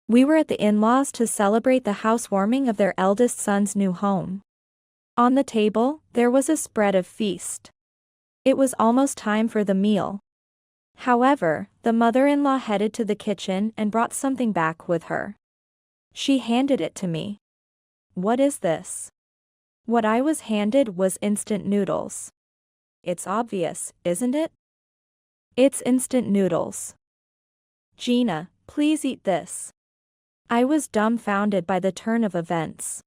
We were at the in-laws to celebrate the housewarming of their eldest son's new home. On the table, there was a spread of feast. It was almost time for the meal. However, the mother-in-law headed to the kitchen and brought something back with her. She handed it to me. What is this? What I was handed was instant noodles. It's obvious, isn't it? It's instant noodles. Gina, please eat this. I was dumbfounded by the turn of events.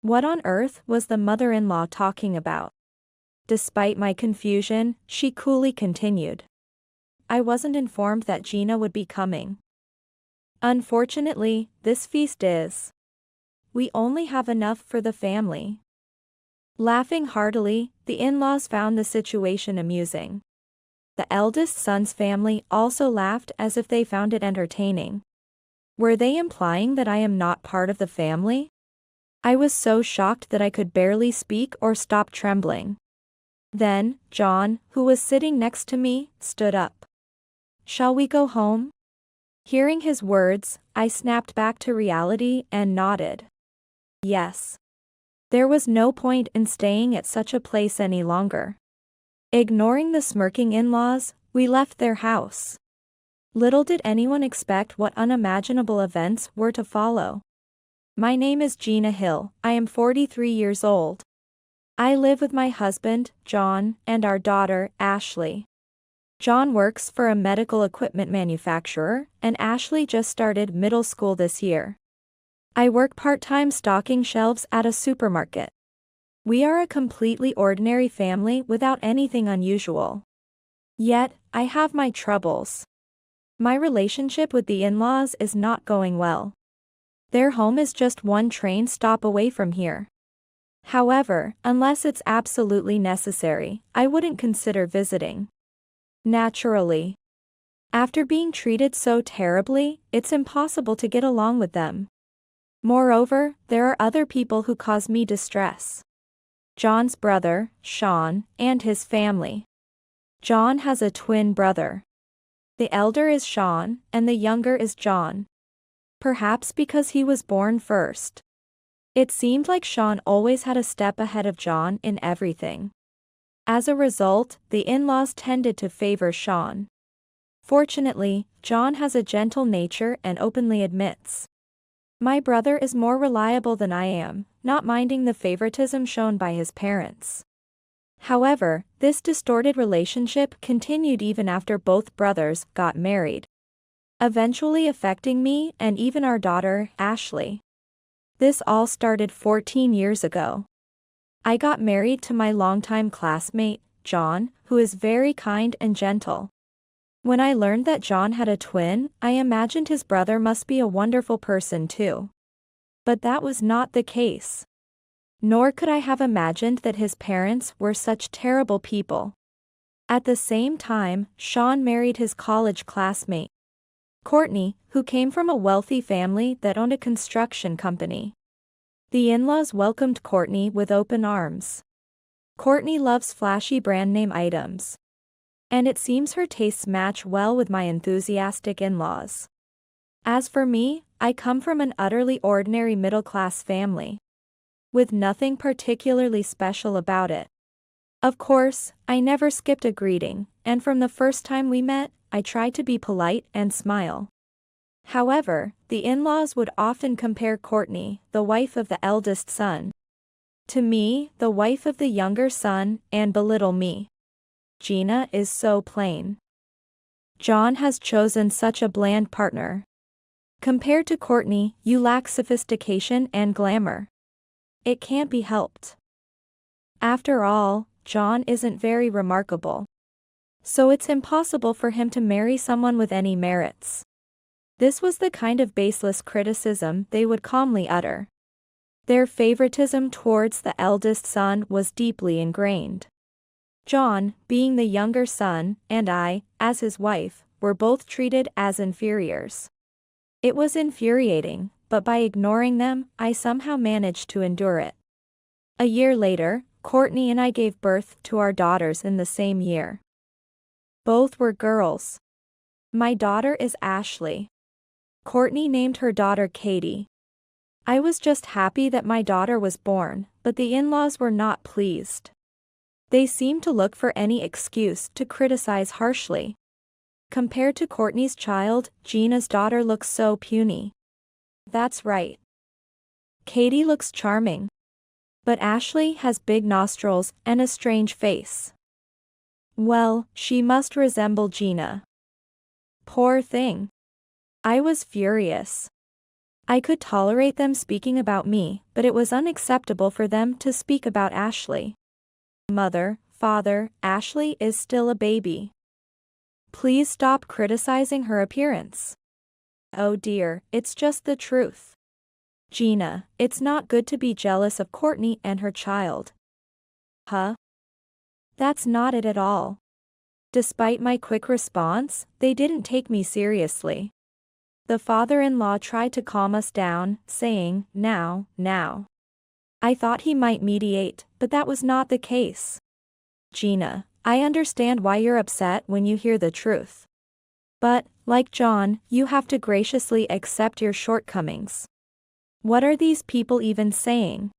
What on earth was the mother-in-law talking about? Despite my confusion, she coolly continued. I wasn't informed that Gina would be coming. Unfortunately, this feast is. We only have enough for the family. Laughing heartily, the in-laws found the situation amusing. The eldest son's family also laughed as if they found it entertaining. Were they implying that I am not part of the family? I was so shocked that I could barely speak or stop trembling. Then, John, who was sitting next to me, stood up. Shall we go home? Hearing his words, I snapped back to reality and nodded. Yes. There was no point in staying at such a place any longer. Ignoring the smirking in-laws, we left their house. Little did anyone expect what unimaginable events were to follow. My name is Gina Hill, I am 43 years old. I live with my husband, John, and our daughter, Ashley. John works for a medical equipment manufacturer, and Ashley just started middle school this year. I work part-time stocking shelves at a supermarket. We are a completely ordinary family without anything unusual. Yet, I have my troubles. My relationship with the in-laws is not going well. Their home is just one train stop away from here. However, unless it's absolutely necessary, I wouldn't consider visiting. Naturally. After being treated so terribly, it's impossible to get along with them. Moreover, there are other people who cause me distress. John's brother, Sean, and his family. John has a twin brother. The elder is Sean, and the younger is John. Perhaps because he was born first. It seemed like Sean always had a step ahead of John in everything. As a result, the in-laws tended to favor Sean. Fortunately, John has a gentle nature and openly admits. My brother is more reliable than I am, not minding the favoritism shown by his parents. However, this distorted relationship continued even after both brothers got married, eventually affecting me and even our daughter, Ashley. This all started 14 years ago. I got married to my longtime classmate, John, who is very kind and gentle. When I learned that John had a twin, I imagined his brother must be a wonderful person too. But that was not the case. Nor could I have imagined that his parents were such terrible people. At the same time, Sean married his college classmate, Courtney, who came from a wealthy family that owned a construction company. The in-laws welcomed Courtney with open arms. Courtney loves flashy brand name items. And it seems her tastes match well with my enthusiastic in-laws. As for me, I come from an utterly ordinary middle-class family, with nothing particularly special about it. Of course, I never skipped a greeting, and from the first time we met, I tried to be polite and smile. However, the in-laws would often compare Courtney, the wife of the eldest son, to me, the wife of the younger son, and belittle me. Gina is so plain. John has chosen such a bland partner. Compared to Courtney, you lack sophistication and glamour. It can't be helped. After all, John isn't very remarkable. So it's impossible for him to marry someone with any merits. This was the kind of baseless criticism they would calmly utter. Their favoritism towards the eldest son was deeply ingrained. John, being the younger son, and I, as his wife, were both treated as inferiors. It was infuriating, but by ignoring them, I somehow managed to endure it. A year later, Courtney and I gave birth to our daughters in the same year. Both were girls. My daughter is Ashley. Courtney named her daughter Katie. I was just happy that my daughter was born, but the in-laws were not pleased. They seemed to look for any excuse to criticize harshly. Compared to Courtney's child, Gina's daughter looks so puny. That's right. Katie looks charming. But Ashley has big nostrils and a strange face. Well, she must resemble Gina. Poor thing. I was furious. I could tolerate them speaking about me, but it was unacceptable for them to speak about Ashley. Mother, father, Ashley is still a baby. Please stop criticizing her appearance. Oh dear, it's just the truth. Gina, it's not good to be jealous of Courtney and her child. Huh? That's not it at all. Despite my quick response, they didn't take me seriously. The father-in-law tried to calm us down, saying, now. I thought he might mediate, but that was not the case. Gina, I understand why you're upset when you hear the truth. But, like John, you have to graciously accept your shortcomings. What are these people even saying?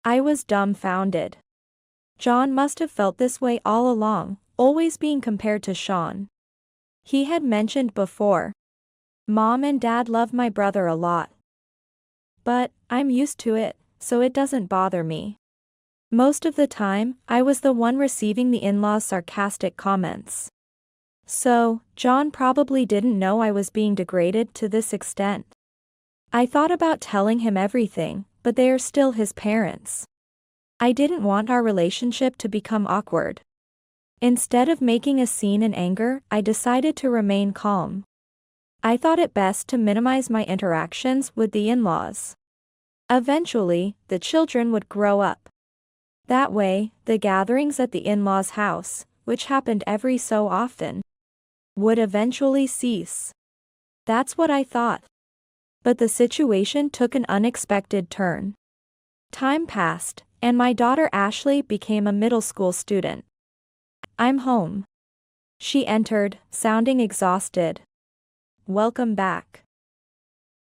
I was dumbfounded. John must have felt this way all along, always being compared to Sean. He had mentioned before. Mom and Dad love my brother a lot. But, I'm used to it, so it doesn't bother me. Most of the time, I was the one receiving the in-laws' sarcastic comments. So, John probably didn't know I was being degraded to this extent. I thought about telling him everything, but they are still his parents. I didn't want our relationship to become awkward. Instead of making a scene in anger, I decided to remain calm. I thought it best to minimize my interactions with the in-laws. Eventually, the children would grow up. That way, the gatherings at the in-laws' house, which happened every so often, would eventually cease. That's what I thought. But the situation took an unexpected turn. Time passed, and my daughter Ashley became a middle school student. I'm home. She entered, sounding exhausted. Welcome back.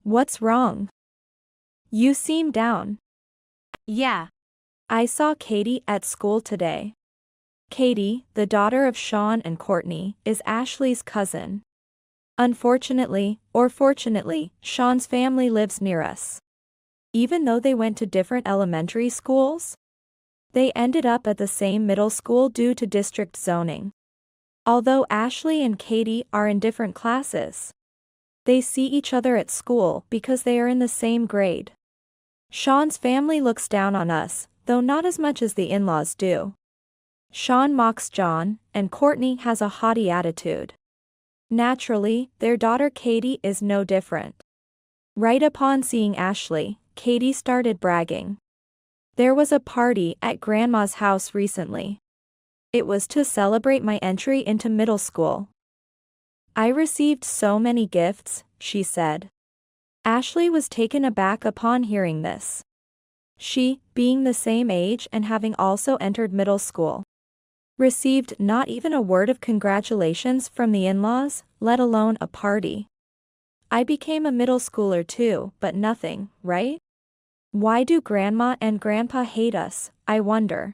What's wrong? You seem down. Yeah. I saw Katie at school today. Katie, the daughter of Sean and Courtney, is Ashley's cousin. Unfortunately, or fortunately, Sean's family lives near us. Even though they went to different elementary schools, they ended up at the same middle school due to district zoning. Although Ashley and Katie are in different classes, they see each other at school because they are in the same grade. Sean's family looks down on us, though not as much as the in-laws do. Sean mocks John, and Courtney has a haughty attitude. Naturally, their daughter Katie is no different. Right upon seeing Ashley, Katie started bragging. There was a party at Grandma's house recently. It was to celebrate my entry into middle school. I received so many gifts, she said. Ashley was taken aback upon hearing this. She, being the same age and having also entered middle school, received not even a word of congratulations from the in-laws, let alone a party. I became a middle schooler too, but nothing, right? Why do Grandma and Grandpa hate us, I wonder?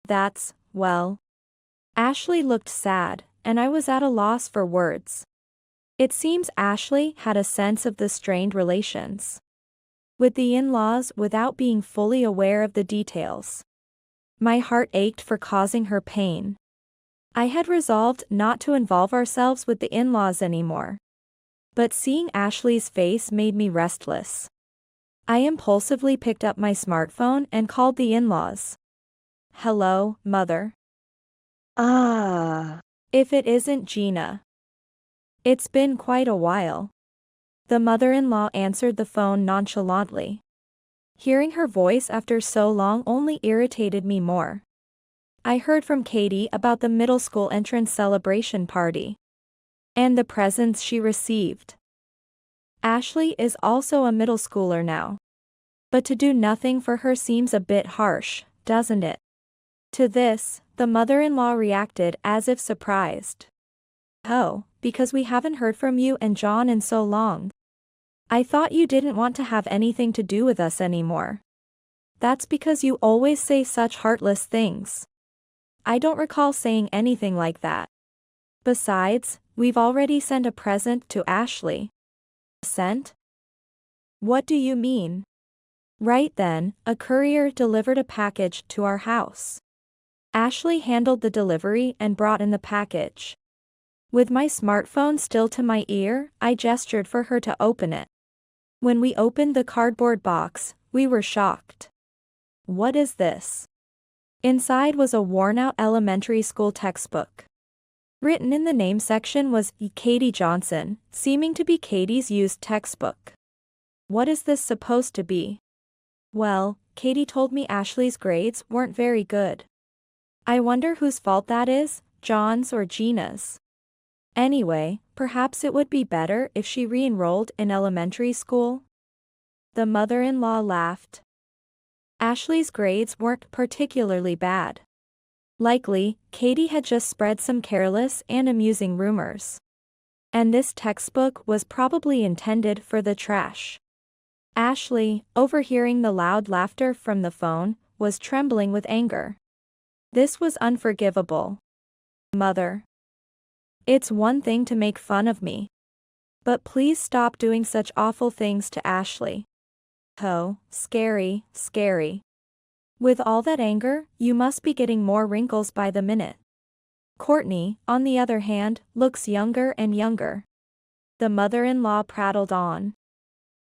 That's, well. Ashley looked sad, and I was at a loss for words. It seems Ashley had a sense of the strained relations with the in-laws without being fully aware of the details. My heart ached for causing her pain. I had resolved not to involve ourselves with the in-laws anymore. But seeing Ashley's face made me restless. I impulsively picked up my smartphone and called the in-laws. Hello, Mother. If it isn't Gina. It's been quite a while. The mother-in-law answered the phone nonchalantly. Hearing her voice after so long only irritated me more. I heard from Katie about the middle school entrance celebration party and the presents she received. Ashley is also a middle schooler now. But to do nothing for her seems a bit harsh, doesn't it? To this, the mother-in-law reacted as if surprised. Oh, because we haven't heard from you and John in so long. I thought you didn't want to have anything to do with us anymore. That's because you always say such heartless things. I don't recall saying anything like that. Besides, we've already sent a present to Ashley. Sent? What do you mean? Right then, a courier delivered a package to our house. Ashley handled the delivery and brought in the package. With my smartphone still to my ear, I gestured for her to open it. When we opened the cardboard box, we were shocked. What is this? Inside was a worn-out elementary school textbook. Written in the name section was Katie Johnson, seeming to be Katie's used textbook. What is this supposed to be? Well, Katie told me Ashley's grades weren't very good. I wonder whose fault that is, John's or Gina's. Anyway, perhaps it would be better if she re-enrolled in elementary school. The mother-in-law laughed. Ashley's grades weren't particularly bad. Likely, Katie had just spread some careless and amusing rumors. And this textbook was probably intended for the trash. Ashley, overhearing the loud laughter from the phone, was trembling with anger. This was unforgivable. Mother. It's one thing to make fun of me. But please stop doing such awful things to Ashley. Oh, scary, scary. With all that anger, you must be getting more wrinkles by the minute. Courtney, on the other hand, looks younger and younger. The mother-in-law prattled on.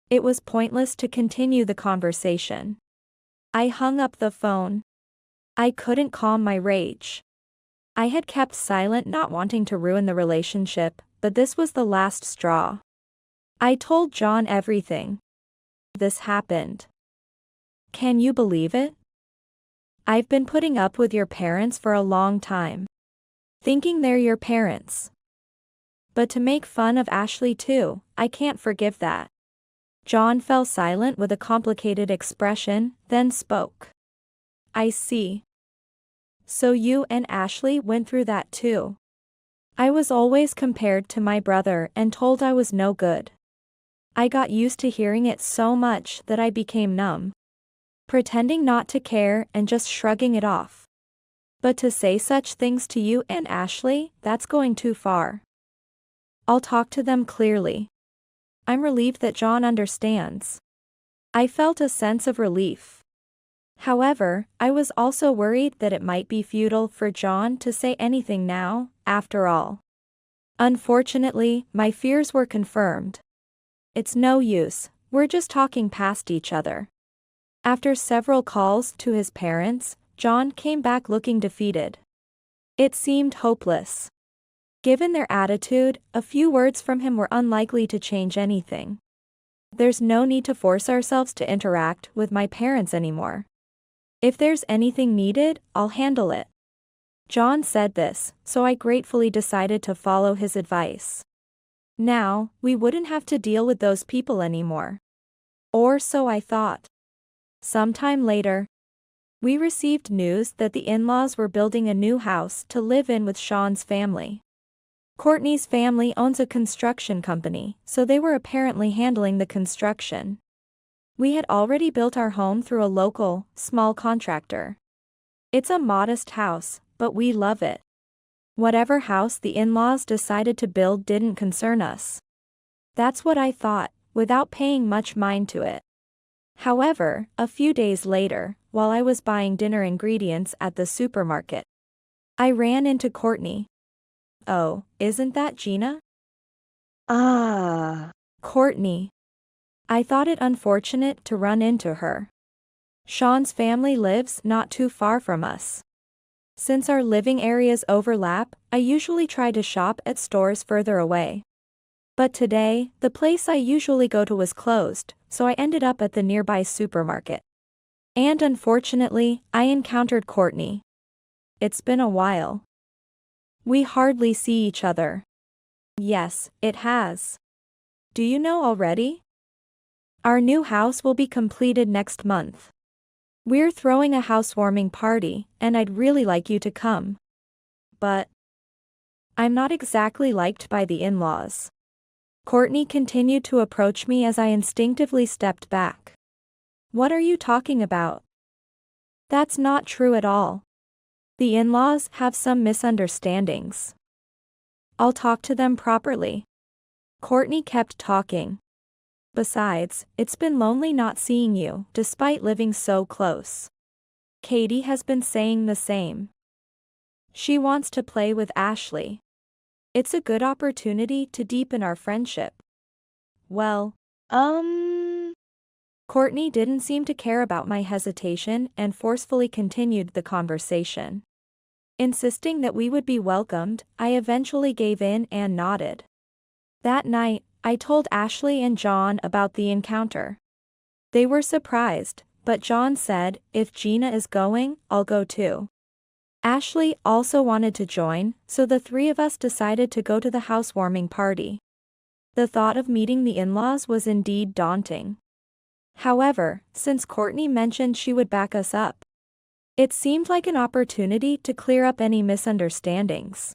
It was pointless to continue the conversation. I hung up the phone. I couldn't calm my rage. I had kept silent, not wanting to ruin the relationship, but this was the last straw. I told John everything. This happened. Can you believe it? I've been putting up with your parents for a long time. Thinking they're your parents. But to make fun of Ashley too, I can't forgive that. John fell silent with a complicated expression, then spoke. I see. So you and Ashley went through that too. I was always compared to my brother and told I was no good. I got used to hearing it so much that I became numb. Pretending not to care and just shrugging it off. But to say such things to you and Ashley, that's going too far. I'll talk to them clearly. I'm relieved that John understands. I felt a sense of relief. However, I was also worried that it might be futile for John to say anything now, after all. Unfortunately, my fears were confirmed. It's no use, we're just talking past each other. After several calls to his parents, John came back looking defeated. It seemed hopeless. Given their attitude, a few words from him were unlikely to change anything. There's no need to force ourselves to interact with my parents anymore. If there's anything needed, I'll handle it. John said this, so I gratefully decided to follow his advice. Now, we wouldn't have to deal with those people anymore. Or so I thought. Sometime later, we received news that the in-laws were building a new house to live in with Sean's family. Courtney's family owns a construction company, so they were apparently handling the construction. We had already built our home through a local, small contractor. It's a modest house, but we love it. Whatever house the in-laws decided to build didn't concern us. That's what I thought, without paying much mind to it. However, a few days later, while I was buying dinner ingredients at the supermarket, I ran into Courtney. Oh, isn't that Gina? Courtney. I thought it unfortunate to run into her. Sean's family lives not too far from us. Since our living areas overlap, I usually try to shop at stores further away. But today, the place I usually go to was closed, so I ended up at the nearby supermarket. And unfortunately, I encountered Courtney. It's been a while. We hardly see each other. Yes, it has. Do you know already? Our new house will be completed next month. We're throwing a housewarming party, and I'd really like you to come. But I'm not exactly liked by the in-laws. Courtney continued to approach me as I instinctively stepped back. What are you talking about? That's not true at all. The in-laws have some misunderstandings. I'll talk to them properly. Courtney kept talking. Besides, it's been lonely not seeing you, despite living so close. Katie has been saying the same. She wants to play with Ashley. It's a good opportunity to deepen our friendship. Well, Courtney didn't seem to care about my hesitation and forcefully continued the conversation. Insisting that we would be welcomed, I eventually gave in and nodded. That night, I told Ashley and John about the encounter. They were surprised, but John said, if Gina is going, I'll go too. Ashley also wanted to join, so the three of us decided to go to the housewarming party. The thought of meeting the in-laws was indeed daunting. However, since Courtney mentioned she would back us up, it seemed like an opportunity to clear up any misunderstandings.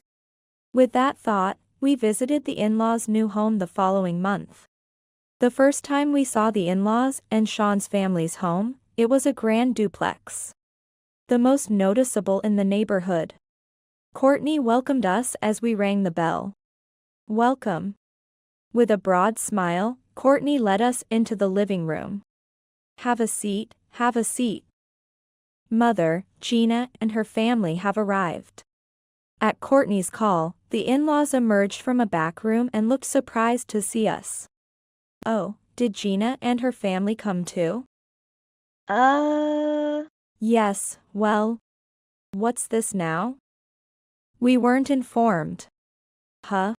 With that thought, we visited the in-laws' new home the following month. The first time we saw the in-laws and Sean's family's home, it was a grand duplex, the most noticeable in the neighborhood. Courtney welcomed us as we rang the bell. Welcome. With a broad smile, Courtney led us into the living room. Have a seat, have a seat. Mother, Gina, and her family have arrived. At Courtney's call, the in-laws emerged from a back room and looked surprised to see us. Oh, did Gina and her family come too? Yes, well. What's this now? We weren't informed. Huh?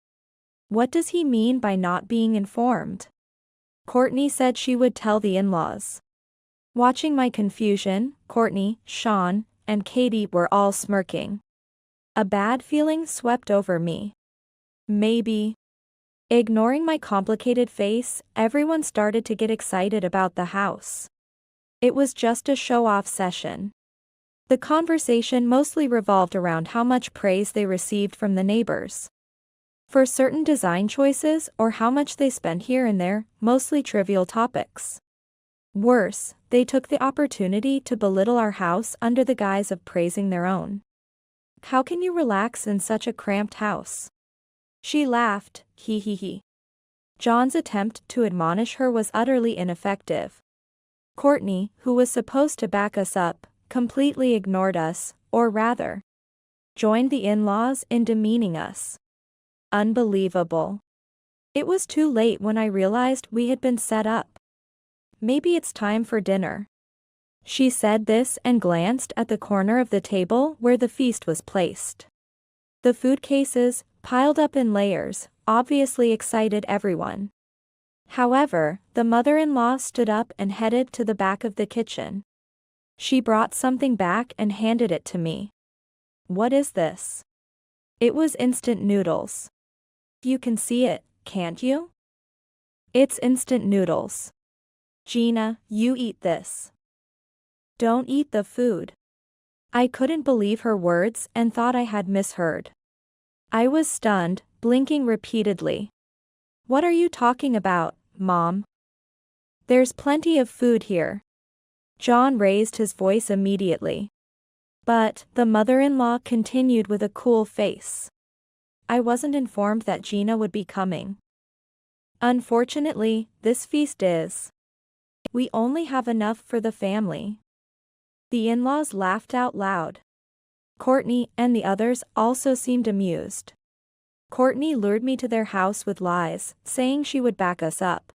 What does he mean by not being informed? Courtney said she would tell the in-laws. Watching my confusion, Courtney, Sean, and Katie were all smirking. A bad feeling swept over me. Maybe. Ignoring my complicated face, everyone started to get excited about the house. It was just a show-off session. The conversation mostly revolved around how much praise they received from the neighbors for certain design choices or how much they spent here and there, mostly trivial topics. Worse, they took the opportunity to belittle our house under the guise of praising their own. How can you relax in such a cramped house? She laughed, hee hee hee. John's attempt to admonish her was utterly ineffective. Courtney, who was supposed to back us up, completely ignored us, or rather, joined the in-laws in demeaning us. Unbelievable. It was too late when I realized we had been set up. Maybe it's time for dinner. She said this and glanced at the corner of the table where the feast was placed. The food cases, piled up in layers, obviously excited everyone. However, the mother-in-law stood up and headed to the back of the kitchen. She brought something back and handed it to me. What is this? It was instant noodles. You can see it, can't you? It's instant noodles. Gina, you eat this. Don't eat the food. I couldn't believe her words and thought I had misheard. I was stunned, blinking repeatedly. What are you talking about, Mom? There's plenty of food here. John raised his voice immediately. But, the mother-in-law continued with a cool face. I wasn't informed that Gina would be coming. Unfortunately, this feast is. We only have enough for the family. The in-laws laughed out loud. Courtney and the others also seemed amused. Courtney lured me to their house with lies, saying she would back us up.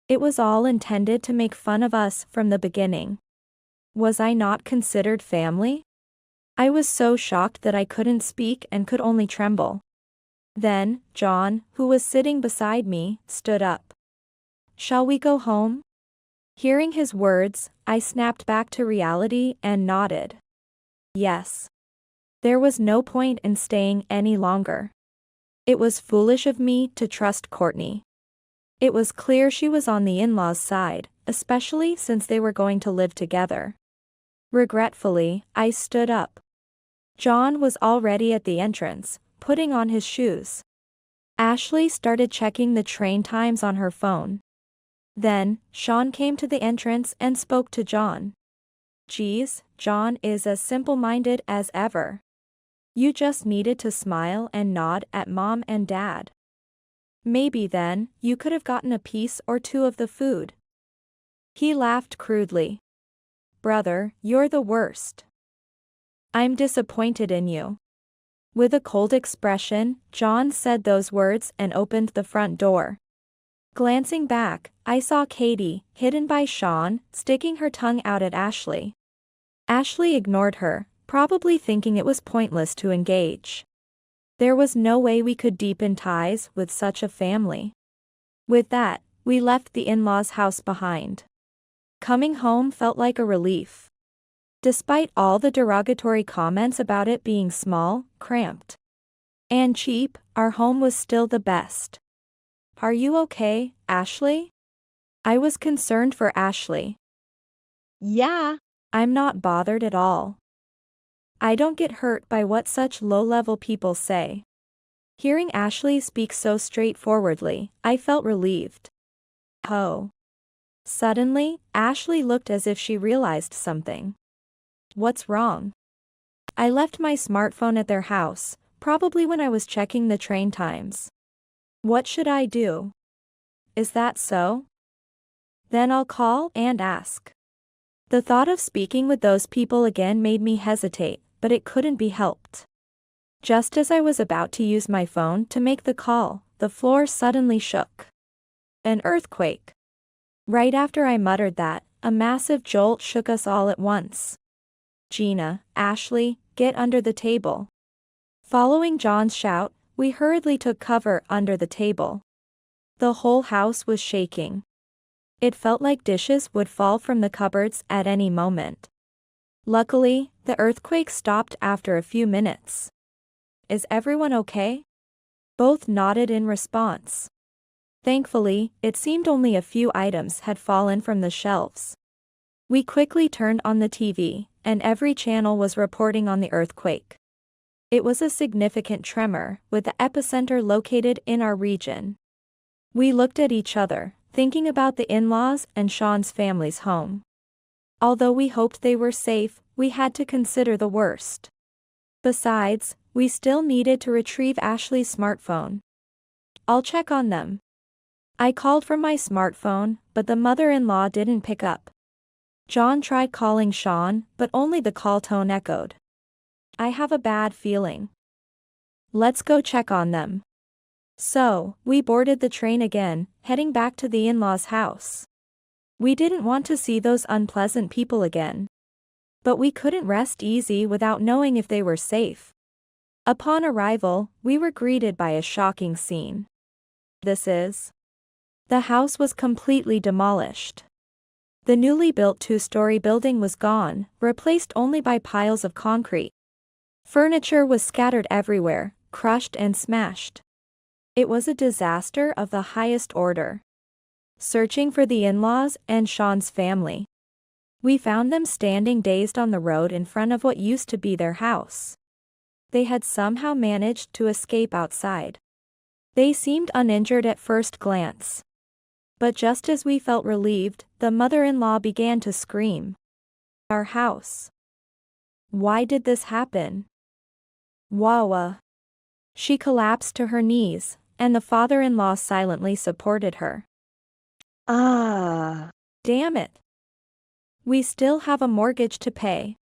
It was all intended to make fun of us from the beginning. Was I not considered family? I was so shocked that I couldn't speak and could only tremble. Then, John, who was sitting beside me, stood up. Shall we go home? Hearing his words, I snapped back to reality and nodded. Yes. There was no point in staying any longer. It was foolish of me to trust Courtney. It was clear she was on the in-laws' side, especially since they were going to live together. Regretfully, I stood up. John was already at the entrance, putting on his shoes. Ashley started checking the train times on her phone. Then, Sean came to the entrance and spoke to John. Geez, John is as simple-minded as ever. You just needed to smile and nod at Mom and Dad. Maybe then, you could have gotten a piece or two of the food. He laughed crudely. Brother, you're the worst. I'm disappointed in you. With a cold expression, John said those words and opened the front door. Glancing back, I saw Katie, hidden by Sean, sticking her tongue out at Ashley. Ashley ignored her, probably thinking it was pointless to engage. There was no way we could deepen ties with such a family. With that, we left the in-laws' house behind. Coming home felt like a relief. Despite all the derogatory comments about it being small, cramped, and cheap, our home was still the best. Are you okay, Ashley? I was concerned for Ashley. Yeah, I'm not bothered at all. I don't get hurt by what such low-level people say. Hearing Ashley speak so straightforwardly, I felt relieved. Oh. Suddenly, Ashley looked as if she realized something. What's wrong? I left my smartphone at their house, probably when I was checking the train times. What should I do? Is that so? Then I'll call and ask. The thought of speaking with those people again made me hesitate, but it couldn't be helped. Just as I was about to use my phone to make the call, the floor suddenly shook. An earthquake. Right after I muttered that, a massive jolt shook us all at once. Gina, Ashley, get under the table. Following John's shout, we hurriedly took cover under the table. The whole house was shaking. It felt like dishes would fall from the cupboards at any moment. Luckily, the earthquake stopped after a few minutes. Is everyone okay? Both nodded in response. Thankfully, it seemed only a few items had fallen from the shelves. We quickly turned on the TV, and every channel was reporting on the earthquake. It was a significant tremor, with the epicenter located in our region. We looked at each other, thinking about the in-laws and Sean's family's home. Although we hoped they were safe, we had to consider the worst. Besides, we still needed to retrieve Ashley's smartphone. I'll check on them. I called from my smartphone, but the mother-in-law didn't pick up. John tried calling Sean, but only the call tone echoed. I have a bad feeling. Let's go check on them. So, we boarded the train again, heading back to the in-laws' house. We didn't want to see those unpleasant people again. But we couldn't rest easy without knowing if they were safe. Upon arrival, we were greeted by a shocking scene. The house was completely demolished. The newly built two-story building was gone, replaced only by piles of concrete. Furniture was scattered everywhere, crushed and smashed. It was a disaster of the highest order. Searching for the in-laws and Sean's family, we found them standing dazed on the road in front of what used to be their house. They had somehow managed to escape outside. They seemed uninjured at first glance. But just as we felt relieved, the mother-in-law began to scream. Our house. Why did this happen? Wawa. She collapsed to her knees, and the father-in-law silently supported her. Damn it. We still have a mortgage to pay.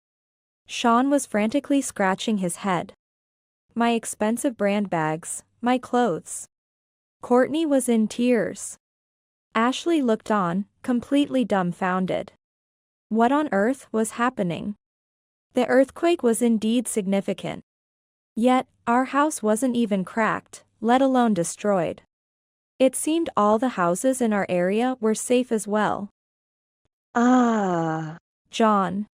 Sean was frantically scratching his head. My expensive brand bags, my clothes. Courtney was in tears. Ashley looked on, completely dumbfounded. What on earth was happening? The earthquake was indeed significant. Yet, our house wasn't even cracked, let alone destroyed. It seemed all the houses in our area were safe as well. John.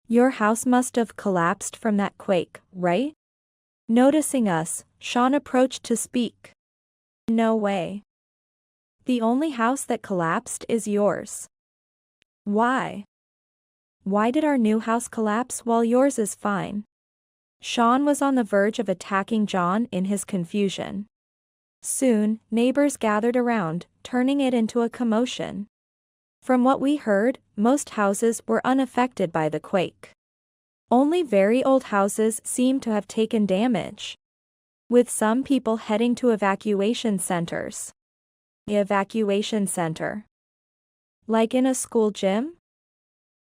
Your house must have collapsed from that quake, right? Noticing us, Sean approached to speak. No way. The only house that collapsed is yours. Why? Why did our new house collapse while yours is fine? Sean was on the verge of attacking John in his confusion. Soon, neighbors gathered around, turning it into a commotion. From what we heard, most houses were unaffected by the quake. Only very old houses seemed to have taken damage, with some people heading to evacuation centers. The evacuation center. Like in a school gym?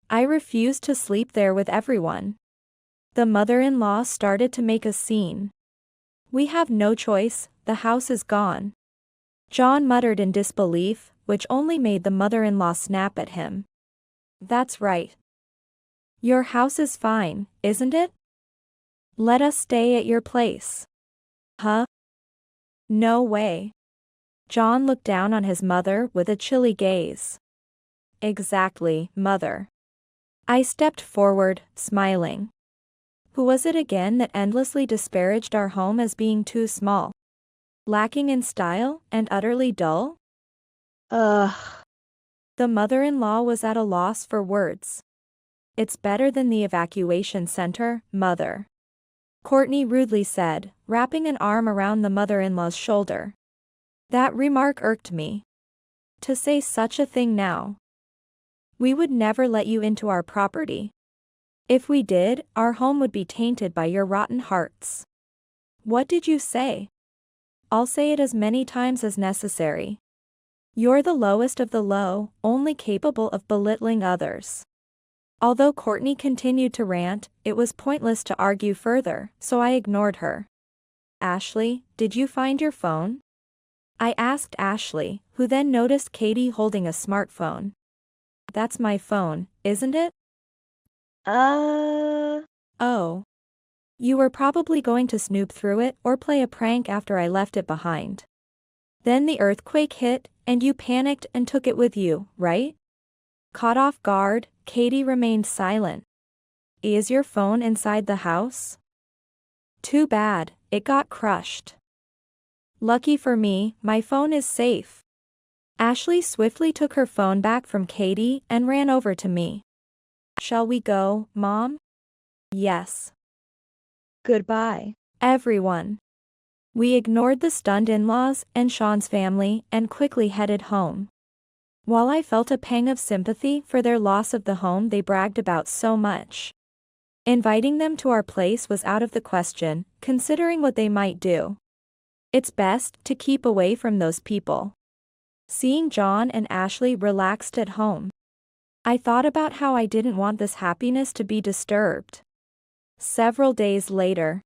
I refused to sleep there with everyone. The mother-in-law started to make a scene. We have no choice, the house is gone. John muttered in disbelief, which only made the mother-in-law snap at him. That's right. Your house is fine, isn't it? Let us stay at your place. Huh? No way. John looked down on his mother with a chilly gaze. Exactly, mother. I stepped forward, smiling. Who was it again that endlessly disparaged our home as being too small, lacking in style, and utterly dull? Ugh. The mother-in-law was at a loss for words. It's better than the evacuation center, mother. Courtney rudely said, wrapping an arm around the mother-in-law's shoulder. That remark irked me. To say such a thing now. We would never let you into our property. If we did, our home would be tainted by your rotten hearts. What did you say? I'll say it as many times as necessary. You're the lowest of the low, only capable of belittling others. Although Courtney continued to rant, it was pointless to argue further, so I ignored her. Ashley, did you find your phone? I asked Ashley, who then noticed Katie holding a smartphone. That's my phone, isn't it? Oh. You were probably going to snoop through it or play a prank after I left it behind. Then the earthquake hit, and you panicked and took it with you, right? Caught off guard, Katie remained silent. Is your phone inside the house? Too bad, it got crushed. Lucky for me, my phone is safe. Ashley swiftly took her phone back from Katie and ran over to me. Shall we go, Mom? Yes. Goodbye. Everyone. We ignored the stunned in-laws and Sean's family and quickly headed home. While I felt a pang of sympathy for their loss of the home they bragged about so much, inviting them to our place was out of the question, considering what they might do. It's best to keep away from those people. Seeing John and Ashley relaxed at home, I thought about how I didn't want this happiness to be disturbed. Several days later,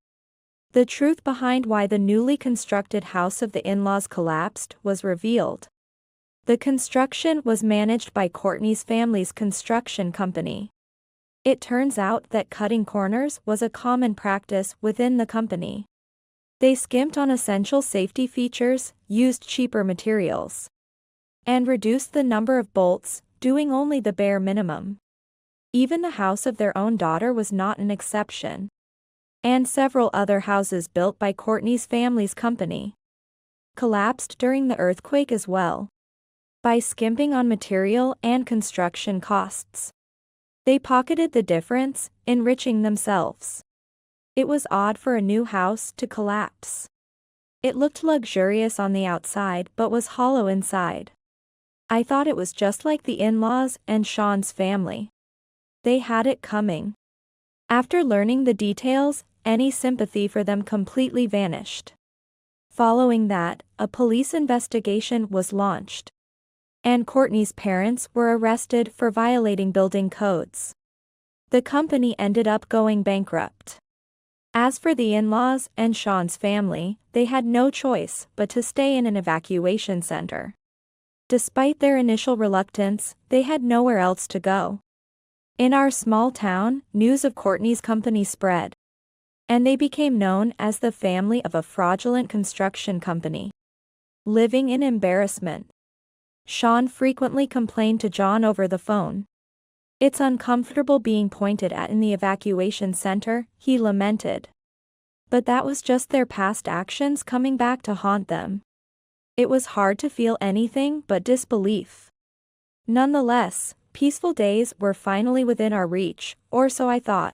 the truth behind why the newly constructed house of the in-laws collapsed was revealed. The construction was managed by Courtney's family's construction company. It turns out that cutting corners was a common practice within the company. They skimped on essential safety features, used cheaper materials, and reduced the number of bolts, doing only the bare minimum. Even the house of their own daughter was not an exception. And several other houses built by Courtney's family's company collapsed during the earthquake as well. By skimping on material and construction costs, they pocketed the difference, enriching themselves. It was odd for a new house to collapse. It looked luxurious on the outside but was hollow inside. I thought it was just like the in-laws and Sean's family. They had it coming. After learning the details, any sympathy for them completely vanished. Following that, a police investigation was launched, and Courtney's parents were arrested for violating building codes. The company ended up going bankrupt. As for the in-laws and Sean's family, they had no choice but to stay in an evacuation center. Despite their initial reluctance, they had nowhere else to go. In our small town, news of Courtney's company spread, and they became known as the family of a fraudulent construction company. Living in embarrassment, Sean frequently complained to John over the phone. It's uncomfortable being pointed at in the evacuation center, he lamented. But that was just their past actions coming back to haunt them. It was hard to feel anything but disbelief. Nonetheless, peaceful days were finally within our reach, or so I thought.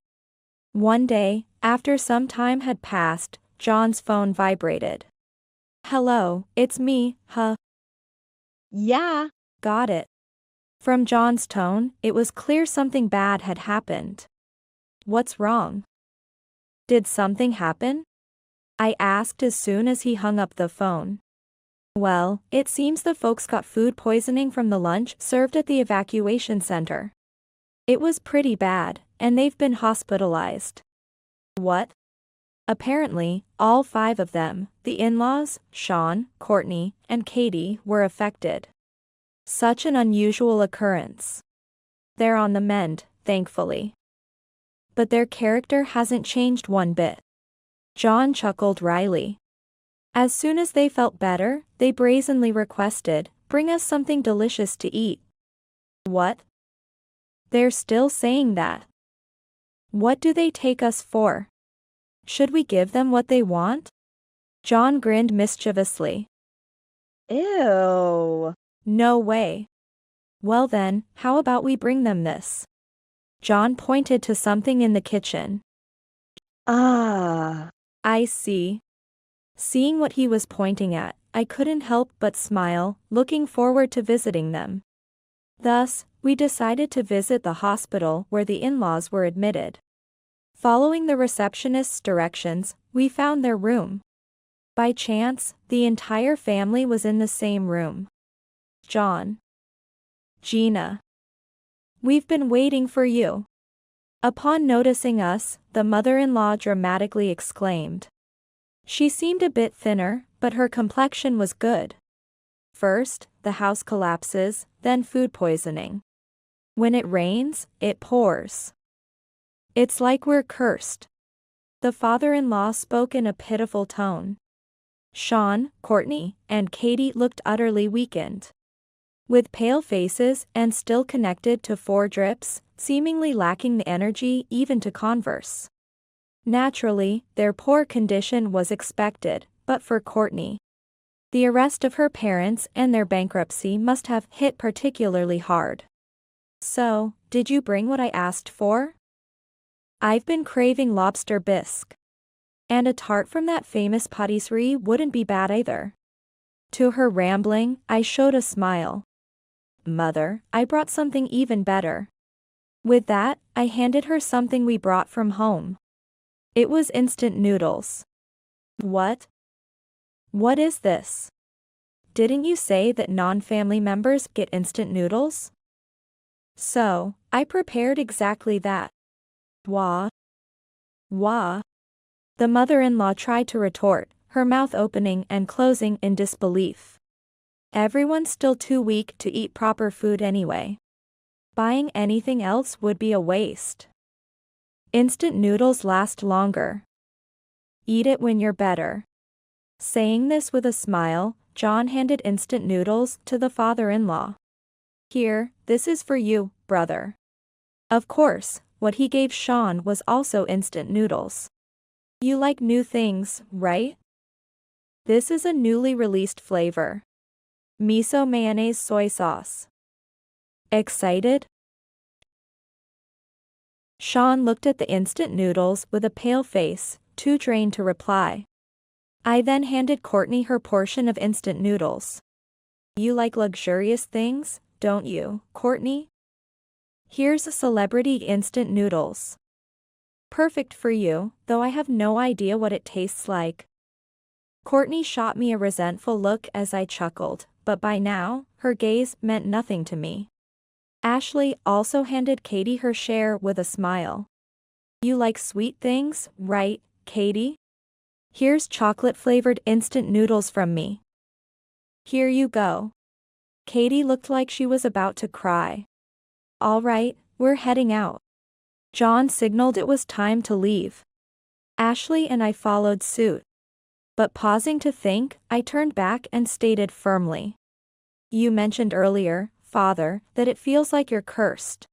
One day, after some time had passed, John's phone vibrated. Hello, it's me, huh? Yeah. Got it. From John's tone, it was clear something bad had happened. What's wrong? Did something happen? I asked as soon as he hung up the phone. Well, it seems the folks got food poisoning from the lunch served at the evacuation center. It was pretty bad, and they've been hospitalized. What? Apparently, all 5 of them, the in-laws, Sean, Courtney, and Katie, were affected. Such an unusual occurrence. They're on the mend, thankfully. But their character hasn't changed one bit. John chuckled wryly. As soon as they felt better, they brazenly requested, "Bring us something delicious to eat." What? They're still saying that. What do they take us for? Should we give them what they want? John grinned mischievously. Ew. No way. Well then, how about we bring them this? John pointed to something in the kitchen. Ah. I see. Seeing what he was pointing at, I couldn't help but smile, looking forward to visiting them. Thus, we decided to visit the hospital where the in-laws were admitted. Following the receptionist's directions, we found their room. By chance, the entire family was in the same room. John. Gina. We've been waiting for you. Upon noticing us, the mother-in-law dramatically exclaimed. She seemed a bit thinner, but her complexion was good. First, the house collapses, then food poisoning. When it rains, it pours. It's like we're cursed. The father-in-law spoke in a pitiful tone. Sean, Courtney, and Katie looked utterly weakened. With pale faces and still connected to 4 drips, seemingly lacking the energy even to converse. Naturally, their poor condition was expected, but for Courtney, the arrest of her parents and their bankruptcy must have hit particularly hard. So, did you bring what I asked for? I've been craving lobster bisque. And a tart from that famous patisserie wouldn't be bad either. To her rambling, I showed a smile. Mother, I brought something even better. With that, I handed her something we brought from home. It was instant noodles. What? What is this? Didn't you say that non-family members get instant noodles? So, I prepared exactly that. Wah. Wah. The mother-in-law tried to retort, her mouth opening and closing in disbelief. Everyone's still too weak to eat proper food anyway. Buying anything else would be a waste. Instant noodles last longer. Eat it when you're better. Saying this with a smile, John handed instant noodles to the father-in-law. Here, this is for you, brother. Of course, what he gave Sean was also instant noodles. You like new things, right? This is a newly released flavor. Miso mayonnaise soy sauce. Excited? Sean looked at the instant noodles with a pale face, too drained to reply. I then handed Courtney her portion of instant noodles. You like luxurious things, don't you, Courtney? Here's a celebrity instant noodles. Perfect for you, though I have no idea what it tastes like. Courtney shot me a resentful look as I chuckled, but by now, her gaze meant nothing to me. Ashley also handed Katie her share with a smile. You like sweet things, right, Katie? Here's chocolate-flavored instant noodles from me. Here you go. Katie looked like she was about to cry. All right, we're heading out. John signaled it was time to leave. Ashley and I followed suit. But pausing to think, I turned back and stated firmly. You mentioned earlier, Father, that it feels like you're cursed.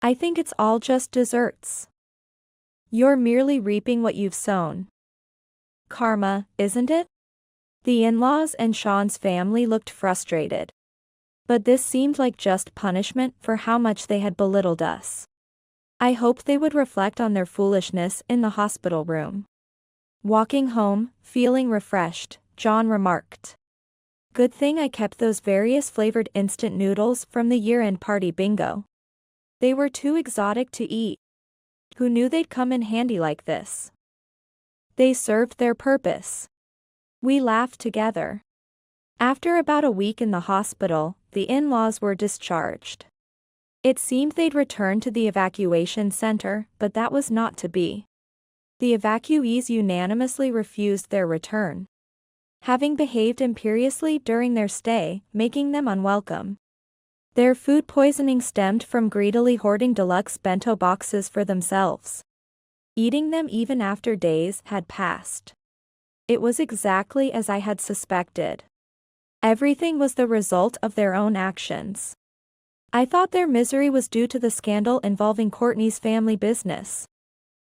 I think it's all just desserts. You're merely reaping what you've sown. Karma, isn't it? The in-laws and Sean's family looked frustrated. But this seemed like just punishment for how much they had belittled us. I hoped they would reflect on their foolishness in the hospital room. Walking home, feeling refreshed, John remarked. Good thing I kept those various flavored instant noodles from the year-end party bingo. They were too exotic to eat. Who knew they'd come in handy like this? They served their purpose. We laughed together. After about a week in the hospital, the in-laws were discharged. It seemed they'd return to the evacuation center, but that was not to be. The evacuees unanimously refused their return, having behaved imperiously during their stay, making them unwelcome. Their food poisoning stemmed from greedily hoarding deluxe bento boxes for themselves, eating them even after days had passed. It was exactly as I had suspected. Everything was the result of their own actions. I thought their misery was due to the scandal involving Courtney's family business.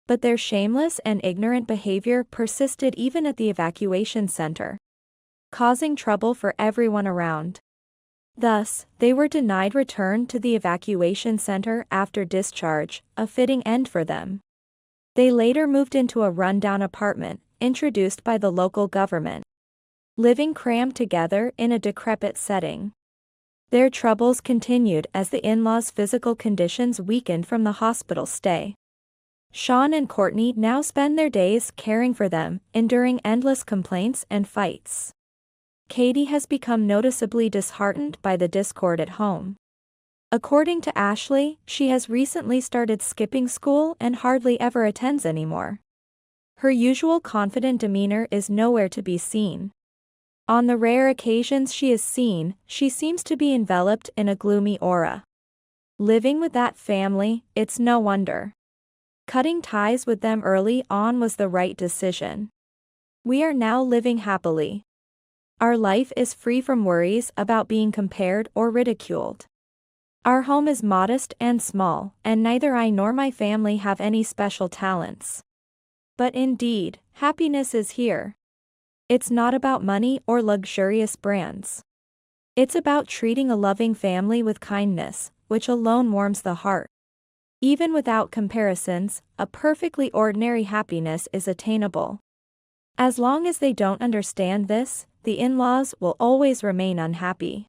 But their shameless and ignorant behavior persisted even at the evacuation center, causing trouble for everyone around. Thus, they were denied return to the evacuation center after discharge, a fitting end for them. They later moved into a rundown apartment, introduced by the local government, living crammed together in a decrepit setting. Their troubles continued as the in-laws' physical conditions weakened from the hospital stay. Sean and Courtney now spend their days caring for them, enduring endless complaints and fights. Katie has become noticeably disheartened by the discord at home. According to Ashley, she has recently started skipping school and hardly ever attends anymore. Her usual confident demeanor is nowhere to be seen. On the rare occasions she is seen, she seems to be enveloped in a gloomy aura. Living with that family, it's no wonder. Cutting ties with them early on was the right decision. We are now living happily. Our life is free from worries about being compared or ridiculed. Our home is modest and small, and neither I nor my family have any special talents. But indeed, happiness is here. It's not about money or luxurious brands. It's about treating a loving family with kindness, which alone warms the heart. Even without comparisons, a perfectly ordinary happiness is attainable. As long as they don't understand this, the in-laws will always remain unhappy.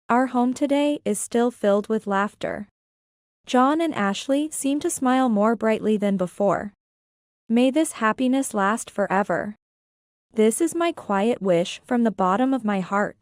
Our home today is still filled with laughter. John and Ashley seem to smile more brightly than before. May this happiness last forever. This is my quiet wish from the bottom of my heart.